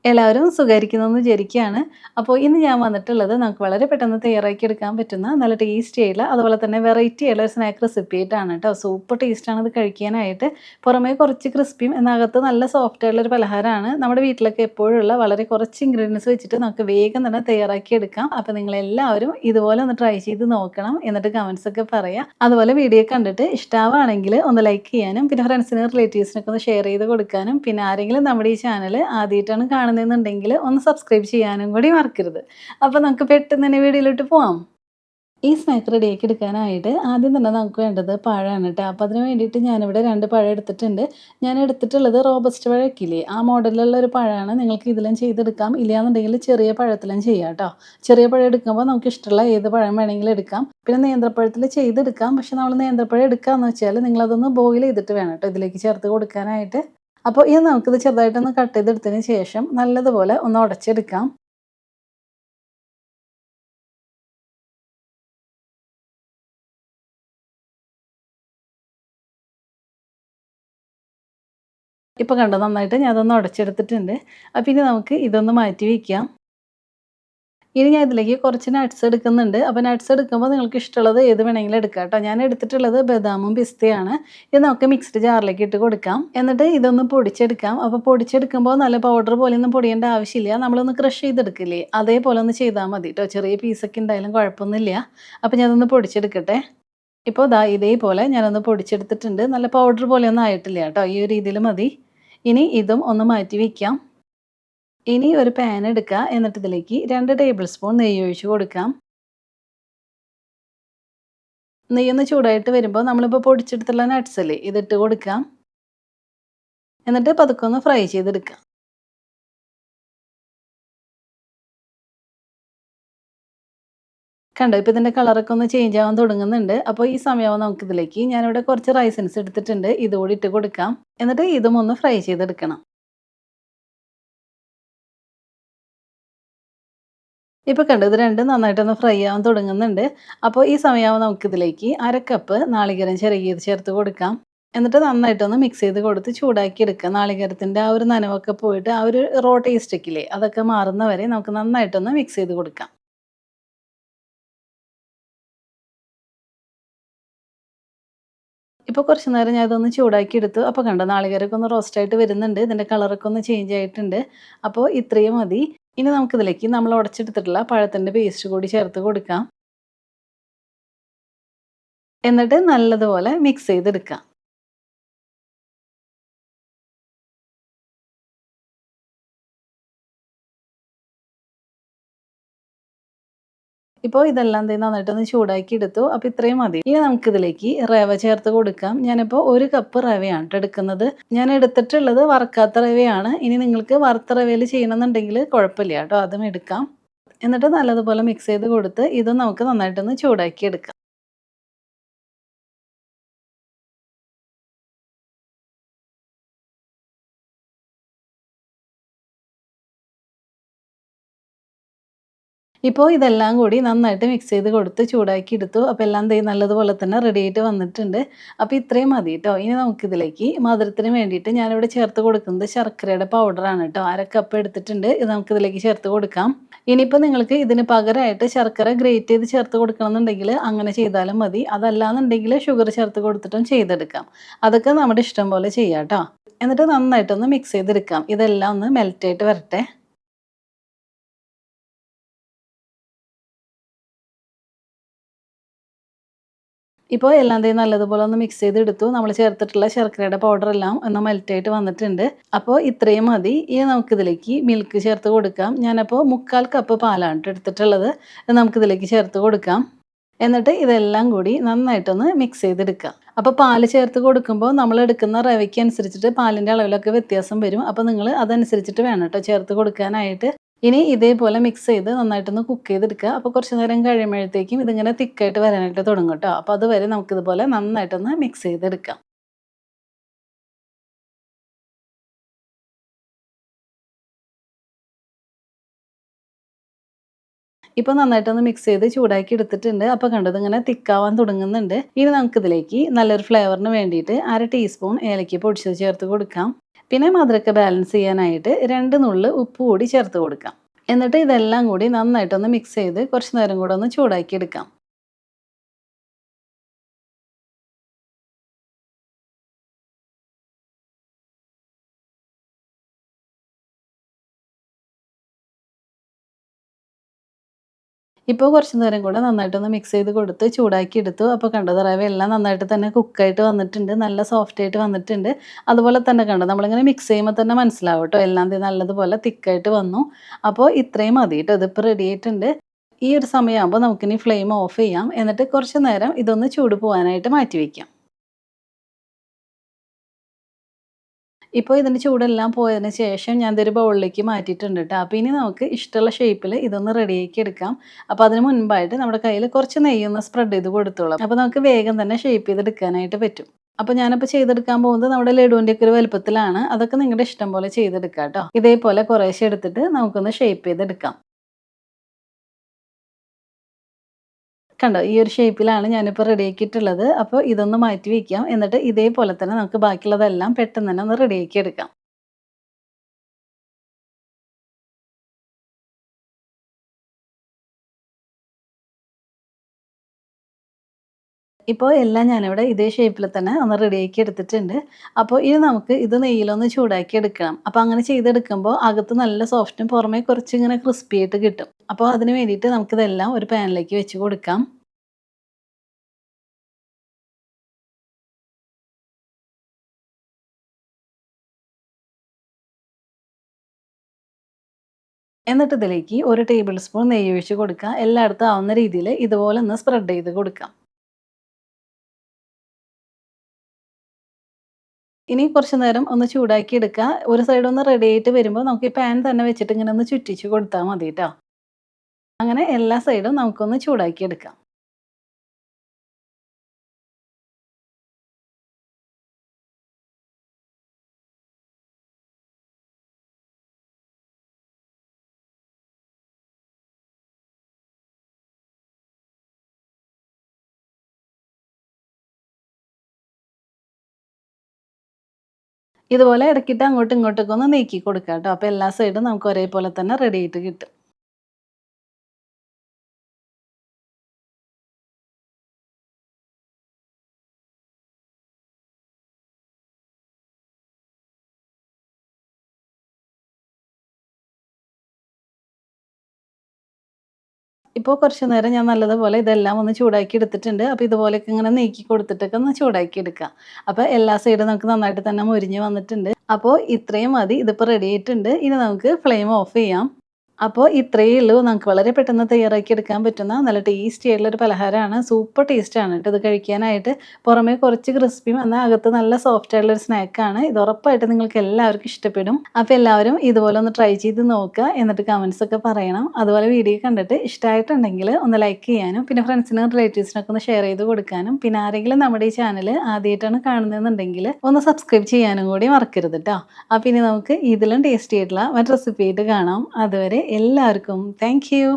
എല്ലാവരും സുഖായിരിക്കുന്നെന്ന് വിചാരിക്കുകയാണ്. അപ്പോൾ ഇന്ന് ഞാൻ വന്നിട്ടുള്ളത് നമുക്ക് വളരെ പെട്ടെന്ന് തയ്യാറാക്കിയെടുക്കാൻ പറ്റുന്ന നല്ല ടേസ്റ്റി ആയിട്ടുള്ള അതുപോലെ തന്നെ വെറൈറ്റി ആയിട്ടുള്ള ഒരു സ്നാക്ക് റെസിപ്പി ആയിട്ടാണ് കേട്ടോ. സൂപ്പർ ടേസ്റ്റാണ് ഇത് കഴിക്കാനായിട്ട്. പുറമേ കുറച്ച് ക്രിസ്പിയും എന്നകത്ത് നല്ല സോഫ്റ്റ് ആയിട്ടുള്ള ഒരു പലഹാരമാണ്. നമ്മുടെ വീട്ടിലൊക്കെ എപ്പോഴുള്ള വളരെ കുറച്ച് ഇൻഗ്രീഡിയൻസ് വെച്ചിട്ട് നമുക്ക് വേഗം തന്നെ തയ്യാറാക്കിയെടുക്കാം. അപ്പോൾ നിങ്ങളെല്ലാവരും ഇതുപോലെ ഒന്ന് ട്രൈ ചെയ്ത് നോക്കണം. എന്നിട്ട് കമൻസ് ഒക്കെ പറയാം. അതുപോലെ വീഡിയോ കണ്ടിട്ട് ഇഷ്ടമാവുകയാണെങ്കിൽ ഒന്ന് ലൈക്ക് ചെയ്യാനും പിന്നെ ഫ്രണ്ട്സിനും റിലേറ്റീവ്സിനൊക്കെ ഒന്ന് ഷെയർ ചെയ്ത് കൊടുക്കാനും പിന്നെ ആരെങ്കിലും നമ്മുടെ ഈ ചാനൽ ആദ്യമായിട്ടാണ് കാണുന്നതെന്നുണ്ടെങ്കിൽ ഒന്ന് സബ്സ്ക്രൈബ് ചെയ്യാനും കൂടി മറക്കരുത്. അപ്പോൾ നമുക്ക് പെട്ടെന്ന് തന്നെ വീഡിയോയിലോട്ട് പോവാം. ഈ സ്നാക്ക് റെഡിയാക്കി എടുക്കാനായിട്ട് ആദ്യം തന്നെ നമുക്ക് വേണ്ടത് പഴമാണ് കേട്ടോ. അപ്പോൾ അതിന് വേണ്ടിയിട്ട് ഞാനിവിടെ 2 പഴം എടുത്തിട്ടുണ്ട്. ഞാൻ എടുത്തിട്ടുള്ളത് റോബസ്റ്റ് പഴമൊക്കെയില്ലേ ആ മോഡലിലുള്ള ഒരു പഴമാണ്. നിങ്ങൾക്ക് ഇതിലും ചെയ്തെടുക്കാം. ഇല്ലയെന്നുണ്ടെങ്കിൽ ചെറിയ പഴത്തിലും ചെയ്യാം കേട്ടോ. ചെറിയ പഴം എടുക്കുമ്പോൾ നമുക്ക് ഇഷ്ടമുള്ള ഏത് പഴം വേണമെങ്കിലും എടുക്കാം. പിന്നെ നേന്ത്രപ്പഴത്തിൽ ചെയ്തെടുക്കാം. പക്ഷെ നമ്മൾ നേന്ത്രപ്പഴം എടുക്കാമെന്ന് വെച്ചാൽ നിങ്ങളതൊന്ന് ബോയിൽ ചെയ്തിട്ട് വേണം കേട്ടോ ഇതിലേക്ക് ചേർത്ത് കൊടുക്കാനായിട്ട്. അപ്പോൾ ഇത് നമുക്കിത് ചെറുതായിട്ടൊന്ന് കട്ട് ചെയ്തെടുത്തതിന് ശേഷം നല്ലതുപോലെ ഒന്ന് ഉടച്ചെടുക്കാം. ഇപ്പോൾ കണ്ടോ നന്നായിട്ട് ഞാൻ അതൊന്ന് ഉടച്ചെടുത്തിട്ടുണ്ട്. അപ്പോൾ ഇനി നമുക്ക് ഇതൊന്ന് മാറ്റി വയ്ക്കാം. ഇനി ഞാൻ ഇതിലേക്ക് കുറച്ച് നട്ട്സ് എടുക്കുന്നുണ്ട്. അപ്പോൾ നട്ട്സ് എടുക്കുമ്പോൾ നിങ്ങൾക്ക് ഇഷ്ടമുള്ളത് ഏത് വേണമെങ്കിലും എടുക്കാം കേട്ടോ. ഞാൻ എടുത്തിട്ടുള്ളത് ബദാമും പിസ്തയാണ്. ഇത് നമുക്ക് മിക്സ്ഡ് ജാറിലേക്ക് ഇട്ട് കൊടുക്കാം. എന്നിട്ട് ഇതൊന്ന് പൊടിച്ചെടുക്കാം. അപ്പോൾ പൊടിച്ചെടുക്കുമ്പോൾ നല്ല പൗഡർ പോലെയൊന്നും പൊടിയേണ്ട ആവശ്യമില്ല. നമ്മളൊന്ന് ക്രഷ് ചെയ്തെടുക്കില്ലേ അതേപോലെ ഒന്ന് ചെയ്താൽ മതി കേട്ടോ. ചെറിയ പീസൊക്കെ ഉണ്ടായാലും കുഴപ്പമൊന്നുമില്ല. അപ്പോൾ ഞാനതൊന്ന് പൊടിച്ചെടുക്കട്ടെ. ഇപ്പോൾ ദാ ഇതേപോലെ ഞാനൊന്ന് പൊടിച്ചെടുത്തിട്ടുണ്ട്. നല്ല പൗഡർ പോലെയൊന്നും ആയിട്ടില്ല കേട്ടോ. ഈ ഒരു രീതിയിൽ മതി. ഇനി ഇതും ഒന്ന് മാറ്റി വയ്ക്കാം. ഇനി ഒരു പാൻ എടുക്കുക. എന്നിട്ട് ഇതിലേക്ക് 2 ടേബിൾ സ്പൂൺ നെയ്യ് ഒഴിച്ച് കൊടുക്കാം. നെയ്യൊന്ന് ചൂടായിട്ട് വരുമ്പോൾ നമ്മളിപ്പോൾ പൊടിച്ചെടുത്തുള്ള നട്ട്സ് അല്ലേ ഇതിട്ട് കൊടുക്കാം. എന്നിട്ട് പതുക്കെ ഒന്ന് ഫ്രൈ ചെയ്തെടുക്കാം. കണ്ടോ ഇപ്പോൾ ഇതിൻ്റെ കളറൊക്കെ ഒന്ന് ചേഞ്ച് ആവാൻ തുടങ്ങുന്നുണ്ട്. അപ്പോൾ ഈ സമയമാകുമ്പോൾ നമുക്കിതിലേക്ക് ഞാനിവിടെ കുറച്ച് റൈസിൻസ് എടുത്തിട്ടുണ്ട്. ഇതുകൂടി ഇട്ട് കൊടുക്കാം. എന്നിട്ട് ഇതും ഒന്ന് ഫ്രൈ ചെയ്തെടുക്കണം. ഇപ്പോൾ കണ്ടോ ഇത് രണ്ടും നന്നായിട്ടൊന്ന് ഫ്രൈ ആവാൻ തുടങ്ങുന്നുണ്ട്. അപ്പോൾ ഈ സമയമാകുമ്പോൾ നമുക്കിതിലേക്ക് 1/2 കപ്പ് നാളികേരം ചിരകിയത് ചേർത്ത് കൊടുക്കാം. എന്നിട്ട് നന്നായിട്ടൊന്ന് മിക്സ് ചെയ്ത് കൊടുത്ത് ചൂടാക്കി എടുക്കുക. നാളികേരത്തിൻ്റെ ആ ഒരു നനവൊക്കെ പോയിട്ട് ആ ഒരു റോ ടേസ്റ്റ് ഒക്കെ ഇല്ലേ അതൊക്കെ മാറുന്ന വരെ നമുക്ക് നന്നായിട്ടൊന്ന് മിക്സ് ചെയ്ത് കൊടുക്കാം. ഇപ്പോൾ കുറച്ച് നേരം ഞാൻ ഇതൊന്ന് ചൂടാക്കി എടുത്തു. അപ്പോൾ കണ്ടോ നാളികേരമൊക്കെ ഒന്ന് റോസ്റ്റായിട്ട് വരുന്നുണ്ട്. ഇതിൻ്റെ കളറൊക്കെ ഒന്ന് ചേഞ്ച് ആയിട്ടുണ്ട്. അപ്പോൾ ഇത്രയും മതി. ഇനി നമുക്കിതിലേക്ക് നമ്മൾ ഉടച്ചെടുത്തിട്ടുള്ള പഴത്തിൻ്റെ പേസ്റ്റ് കൂടി ചേർത്ത് കൊടുക്കാം. എന്നിട്ട് നല്ലതുപോലെ മിക്സ് ചെയ്തെടുക്കാം. ഇപ്പോൾ ഇതെല്ലാം ദേ നന്നായിട്ടൊന്ന് ചൂടാക്കി എടുത്തു. അപ്പോൾ ഇത്രയും മതി. ഇനി നമുക്കിതിലേക്ക് റവ ചേർത്ത് കൊടുക്കാം. ഞാനിപ്പോൾ 1 കപ്പ് റവയാണ് ട്ടോ എടുക്കുന്നത്. ഞാൻ എടുത്തിട്ടുള്ളത് വറുക്കാത്ത റവയാണ്. ഇനി നിങ്ങൾക്ക് വറുത്ത റവയിൽ ചെയ്യണമെന്നുണ്ടെങ്കിൽ കുഴപ്പമില്ല കേട്ടോ അതും എടുക്കാം. എന്നിട്ട് നല്ലതുപോലെ മിക്സ് ചെയ്ത് കൊടുത്ത് ഇതും നമുക്ക് നന്നായിട്ടൊന്ന് ചൂടാക്കി എടുക്കാം. ഇപ്പോൾ ഇതെല്ലാം കൂടി നന്നായിട്ട് മിക്സ് ചെയ്ത് കൊടുത്ത് ചൂടാക്കി എടുത്തു. അപ്പോൾ എല്ലാം ദേ നല്ലതുപോലെ തന്നെ റെഡി ആയിട്ട് വന്നിട്ടുണ്ട്. അപ്പോൾ ഇത്രയും മതി കേട്ടോ. ഇനി നമുക്കിതിലേക്ക് മധുരത്തിന് വേണ്ടിയിട്ട് ഞാനിവിടെ ചേർത്ത് കൊടുക്കുന്നത് ശർക്കരയുടെ പൗഡറാണ് കേട്ടോ. 1/2 കപ്പ് എടുത്തിട്ടുണ്ട്. ഇത് നമുക്കിതിലേക്ക് ചേർത്ത് കൊടുക്കാം. ഇനിയിപ്പോൾ നിങ്ങൾക്ക് ഇതിന് പകരമായിട്ട് ശർക്കര ഗ്രേറ്റ് ചെയ്ത് ചേർത്ത് കൊടുക്കണമെന്നുണ്ടെങ്കിൽ അങ്ങനെ ചെയ്താലും മതി. അതല്ലാന്നുണ്ടെങ്കിൽ ഷുഗർ ചേർത്ത് കൊടുത്തിട്ടും ചെയ്തെടുക്കാം. അതൊക്കെ നമ്മുടെ ഇഷ്ടം പോലെ ചെയ്യാം കേട്ടോ. എന്നിട്ട് നന്നായിട്ടൊന്ന് മിക്സ് ചെയ്തെടുക്കാം. ഇതെല്ലാം ഒന്ന് മെൽറ്റായിട്ട് വരട്ടെ. ഇപ്പോൾ എല്ലാം ദേ നല്ലതുപോലെ ഒന്ന് മിക്സ് ചെയ്തെടുത്തു. നമ്മൾ ചേർത്തിട്ടുള്ള ശർക്കരയുടെ പൗഡറെല്ലാം ഒന്ന് മെൽറ്റായിട്ട് വന്നിട്ടുണ്ട്. അപ്പോൾ ഇത്രയും മതി. ഇനി നമുക്കിതിലേക്ക് മിൽക്ക് ചേർത്ത് കൊടുക്കാം. ഞാനപ്പോൾ 1/4 കപ്പ് പാലാണ് ട്ടോ എടുത്തിട്ടുള്ളത്. ഇത് നമുക്കിതിലേക്ക് ചേർത്ത് കൊടുക്കാം. എന്നിട്ട് ഇതെല്ലാം കൂടി നന്നായിട്ടൊന്ന് മിക്സ് ചെയ്തെടുക്കാം. അപ്പോൾ പാല് ചേർത്ത് കൊടുക്കുമ്പോൾ നമ്മൾ എടുക്കുന്ന റവയ്ക്ക് അനുസരിച്ചിട്ട് പാലിൻ്റെ അളവിലൊക്കെ വ്യത്യാസം വരും. അപ്പോൾ നിങ്ങൾ അതനുസരിച്ചിട്ട് വേണം കേട്ടോ ചേർത്ത് കൊടുക്കാനായിട്ട്. ഇനി ഇതേപോലെ മിക്സ് ചെയ്ത് നന്നായിട്ടൊന്ന് കുക്ക് ചെയ്തെടുക്കുക. അപ്പോൾ കുറച്ച് നേരം കഴിയുമ്പോഴത്തേക്കും ഇതിങ്ങനെ തിക്കായിട്ട് വരാനായിട്ട് തുടങ്ങും കേട്ടോ. അപ്പോൾ അതുവരെ നമുക്കിതുപോലെ നന്നായിട്ടൊന്ന് മിക്സ് ചെയ്തെടുക്കാം. ഇപ്പോൾ നന്നായിട്ടൊന്ന് മിക്സ് ചെയ്ത് ചൂടാക്കി എടുത്തിട്ടുണ്ട്. അപ്പോൾ കണ്ടോ ഇതിങ്ങനെ തിക്കാവാൻ തുടങ്ങുന്നുണ്ട്. ഇനി നമുക്കിതിലേക്ക് നല്ലൊരു ഫ്ലേവറിന് വേണ്ടിയിട്ട് 1/2 ടീസ്പൂൺ ഏലക്ക പൊടിച്ചത് ചേർത്ത് കൊടുക്കാം. പിന്നെ മധുരമൊക്കെ ബാലൻസ് ചെയ്യാനായിട്ട് 2 നുള്ള് ഉപ്പ് കൂടി ചേർത്ത് കൊടുക്കാം. എന്നിട്ട് ഇതെല്ലാം കൂടി നന്നായിട്ടൊന്ന് മിക്സ് ചെയ്ത് കുറച്ച് നേരം കൂടെ ഒന്ന് ചൂടാക്കി എടുക്കാം. ഇപ്പോൾ കുറച്ച് നേരം കൂടെ നന്നായിട്ടൊന്ന് മിക്സ് ചെയ്ത് കൊടുത്ത് ചൂടാക്കി എടുത്തു. അപ്പോൾ കണ്ടോ റവയെല്ലാം നന്നായിട്ട് തന്നെ കുക്കായിട്ട് വന്നിട്ടുണ്ട്. നല്ല സോഫ്റ്റ് ആയിട്ട് വന്നിട്ടുണ്ട്. അതുപോലെ തന്നെ കണ്ടോ നമ്മളിങ്ങനെ മിക്സ് ചെയ്യുമ്പോൾ തന്നെ മനസ്സിലാവും കേട്ടോ എല്ലാം നല്ലതുപോലെ തിക്കായിട്ട് വന്നു. അപ്പോൾ ഇത്രയും മതി കേട്ടോ. ഇതിപ്പോൾ റെഡി ആയിട്ടുണ്ട്. ഈ ഒരു സമയമാകുമ്പോൾ നമുക്കിനി ഫ്ലെയിം ഓഫ് ചെയ്യാം. എന്നിട്ട് കുറച്ച് നേരം ഇതൊന്ന് ചൂട് പോകാനായിട്ട് മാറ്റി വയ്ക്കാം. ഇപ്പോൾ ഇതിൻ്റെ ചൂടെല്ലാം പോയതിന് ശേഷം ഞാൻ ഇതൊരു ബൗളിലേക്ക് മാറ്റിയിട്ടുണ്ട് കേട്ടോ. അപ്പോൾ ഇനി നമുക്ക് ഇഷ്ടമുള്ള ഷേപ്പിൽ ഇതൊന്ന് റെഡിയാക്കി എടുക്കാം. അപ്പോൾ അതിന് മുൻപായിട്ട് നമ്മുടെ കയ്യിൽ കുറച്ച് നെയ്യൊന്ന് സ്പ്രെഡ് ചെയ്ത് കൊടുത്തോളാം. അപ്പോൾ നമുക്ക് വേഗം തന്നെ ഷേപ്പ് ചെയ്തെടുക്കാനായിട്ട് പറ്റും. അപ്പോൾ ഞാനിപ്പോൾ ചെയ്തെടുക്കാൻ പോകുന്നത് നമ്മുടെ ലഡുവിൻ്റെയൊക്കെ ഒരു വലുപ്പത്തിലാണ്. അതൊക്കെ നിങ്ങളുടെ ഇഷ്ടം പോലെ ചെയ്തെടുക്കാം കേട്ടോ. ഇതേപോലെ കുറേശ്ശെ എടുത്തിട്ട് നമുക്കൊന്ന് ഷേപ്പ് ചെയ്തെടുക്കാം. കണ്ടോ ഈ ഒരു ഷേപ്പിലാണ് ഞാനിപ്പോൾ റെഡിയാക്കിയിട്ടുള്ളത്. അപ്പോൾ ഇതൊന്ന് മാറ്റി വയ്ക്കാം. എന്നിട്ട് ഇതേപോലെ തന്നെ നമുക്ക് ബാക്കിയുള്ളതെല്ലാം പെട്ടെന്ന് തന്നെ ഒന്ന് റെഡിയാക്കി എടുക്കാം. ഇപ്പോൾ എല്ലാം ഞാനിവിടെ ഇതേ ഷേപ്പിൽ തന്നെ ഒന്ന് റെഡിയാക്കി എടുത്തിട്ടുണ്ട്. അപ്പോൾ ഇനി നമുക്ക് ഇത് നെയ്യിലൊന്ന് ചൂടാക്കി എടുക്കണം. അപ്പോൾ അങ്ങനെ ചെയ്തെടുക്കുമ്പോൾ അകത്ത് നല്ല സോഫ്റ്റും പുറമേ കുറച്ചിങ്ങനെ ക്രിസ്പി ആയിട്ട് കിട്ടും. അപ്പോൾ അതിന് വേണ്ടിയിട്ട് നമുക്കിതെല്ലാം ഒരു പാനിലേക്ക് വെച്ച് കൊടുക്കാം. എന്നിട്ട് ഇതിലേക്ക് 1 ടേബിൾ സ്പൂൺ നെയ്യ് ഒഴിച്ച് കൊടുക്കുക. എല്ലായിടത്തും ആവുന്ന രീതിയിൽ ഇതുപോലെ ഒന്ന് സ്പ്രെഡ് ചെയ്ത് കൊടുക്കാം. ഇനി കുറച്ച് നേരം ഒന്ന് ചൂടാക്കി എടുക്കുക. ഒരു സൈഡ് ഒന്ന് റെഡി ആയിട്ട് വരുമ്പോൾ നമുക്ക് ഈ പാൻ തന്നെ വെച്ചിട്ട് ഇങ്ങനെ ഒന്ന് ചുറ്റിച്ച് കൊടുത്താൽ മതി കേട്ടോ. അങ്ങനെ എല്ലാ സൈഡും നമുക്കൊന്ന് ചൂടാക്കി എടുക്കാം. ഇതുപോലെ ഇടയ്ക്കിട്ട് അങ്ങോട്ടും ഇങ്ങോട്ടൊക്കെ ഒന്ന് നീക്കി കൊടുക്കുക കേട്ടോ. അപ്പോൾ എല്ലാ സൈഡും നമുക്ക് ഒരേപോലെ തന്നെ റെഡി ആയിട്ട് കിട്ടും. ഇപ്പോൾ കുറച്ച് നേരം ഞാൻ നല്ലതുപോലെ ഇതെല്ലാം ഒന്ന് ചൂടാക്കി എടുത്തിട്ടുണ്ട്. അപ്പോൾ ഇതുപോലെയൊക്കെ ഇങ്ങനെ നീക്കി കൊടുത്തിട്ടൊക്കെ ഒന്ന് ചൂടാക്കി എടുക്കുക. അപ്പോൾ എല്ലാ സൈഡും നമുക്ക് നന്നായിട്ട് തന്നെ മൊരിഞ്ഞ് വന്നിട്ടുണ്ട്. അപ്പോൾ ഇത്രയും മതി. ഇതിപ്പോൾ റെഡി ആയിട്ടുണ്ട്. ഇനി നമുക്ക് ഫ്ലെയിം ഓഫ് ചെയ്യാം. അപ്പോൾ ഇത്രയേ ഉള്ളൂ. നമുക്ക് വളരെ പെട്ടെന്ന് തയ്യാറാക്കി എടുക്കാൻ പറ്റുന്ന നല്ല ടേസ്റ്റി ആയിട്ടുള്ളൊരു പലഹാരമാണ്. സൂപ്പർ ടേസ്റ്റാണ് കേട്ടോ ഇത് കഴിക്കാനായിട്ട്. പുറമേ കുറച്ച് ക്രിസ്പിയും എന്നാൽ അകത്ത് നല്ല സോഫ്റ്റ് ആയിട്ടുള്ളൊരു സ്നാക്കാണ്. ഇത് ഉറപ്പായിട്ട് നിങ്ങൾക്ക് എല്ലാവർക്കും ഇഷ്ടപ്പെടും. അപ്പോൾ എല്ലാവരും ഇതുപോലെ ഒന്ന് ട്രൈ ചെയ്ത് നോക്കുക. എന്നിട്ട് കമൻസ് ഒക്കെ പറയണം. അതുപോലെ വീഡിയോ കണ്ടിട്ട് ഇഷ്ടമായിട്ടുണ്ടെങ്കിൽ ഒന്ന് ലൈക്ക് ചെയ്യാനും പിന്നെ ഫ്രണ്ട്സിനും റിലേറ്റീവ്സിനൊക്കെ ഒന്ന് ഷെയർ ചെയ്ത് കൊടുക്കാനും പിന്നെ ആരെങ്കിലും നമ്മുടെ ഈ ചാനൽ ആദ്യമായിട്ടാണ് കാണുന്നതെന്നുണ്ടെങ്കിൽ ഒന്ന് സബ്സ്ക്രൈബ് ചെയ്യാനും കൂടി മറക്കരുത് കേട്ടോ. അപ്പോൾ ഇനി നമുക്ക് ഇതിലും ടേസ്റ്റി ആയിട്ടുള്ള മറ്റു റെസിപ്പി ആയിട്ട് കാണാം. അതുവരെ എല്ലാവർക്കും താങ്ക് യു.